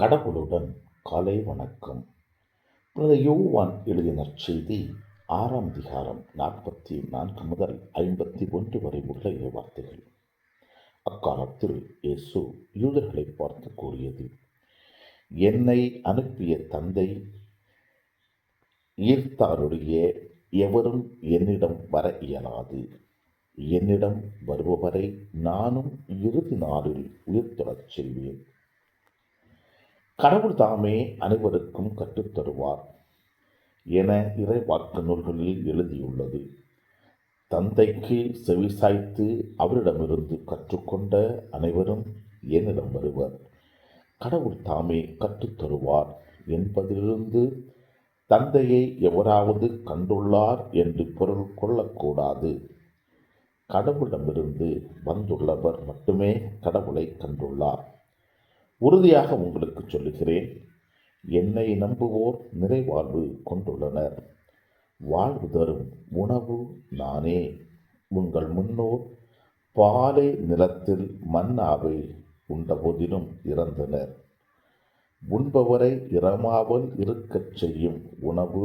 கடவுளுடன் காலை வணக்கம். புனித யோவான் எழுதிய நற்செய்தி 6ஆம் அதிகாரம் 44 முதல் 51 வரை உள்ள வார்த்தைகள். அக்காலத்தில் இயேசு யூதர்களை பார்த்து கூறியது, என்னை அனுப்பிய தந்தை ஈர்த்தாருடைய எவரும் என்னிடம் வர இயலாது. என்னிடம் வருபவரை நானும் இறுதி நாளில் உயிர்த்தெழச் செய்வேன். கடவுள் தாமே அனைவருக்கும் கற்றுத்தருவார் என இறைவாக்கு நூல்களில் எழுதியுள்ளது. தந்தைக்கு செவிசாய்த்து அவரிடமிருந்து கற்றுக்கொண்ட அனைவரும் என்னிடம் வருவர். கடவுள் தாமே கற்றுத்தருவார் என்பதிலிருந்து தந்தையை எவராவது கண்டுள்ளார் என்று பொருள் கொள்ளக்கூடாது. கடவுளிடமிருந்து வந்துள்ளவர் மட்டுமே கடவுளை கண்டுள்ளார். உறுதியாக உங்களுக்கு சொல்லுகிறேன், என்னை நம்புவோர் நிறைவாழ்வு கொண்டுள்ளனர். வாழ்வு தரும் உணவு நானே. உங்கள் முன்னோர் பாலை நிலத்தில் மன்னாவை உண்டபோதிலும் இறந்தனர். உண்பவரை இறமாமல் இருக்கச் செய்யும் உணவு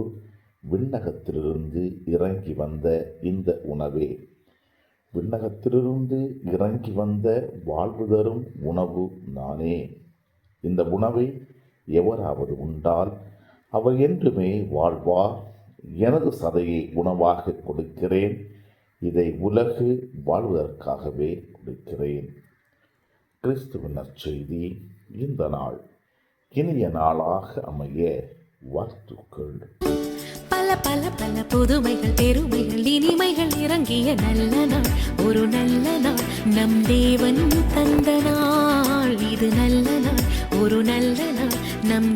விண்ணகத்திலிருந்து இறங்கி வந்த இந்த உணவே. விண்ணகத்திலிருந்து இறங்கி வந்த வாழ்வு தரும் உணவு நானே. இந்த உணவை எவராவது உண்டால் அவர் என்றுமே வாழ்வார். எனது சதையை உணவாக கொடுக்கிறேன். இதை உலகு வாழ்வதற்காகவே கொடுக்கிறேன். கிறிஸ்துவின் நற்செய்தி. இந்த நாள் இனிய நாளாக அமைய வாழ்த்துக்கள். பல பல பல புதுமைகள் பெருமைகள் இனிமைகள் இறங்கிய நல்ல நாள், ஒரு நல்ல நாள், நம் தேவன் தந்த நாள். இது நல்ல நாள், ஒரு நல்ல நாள், நம்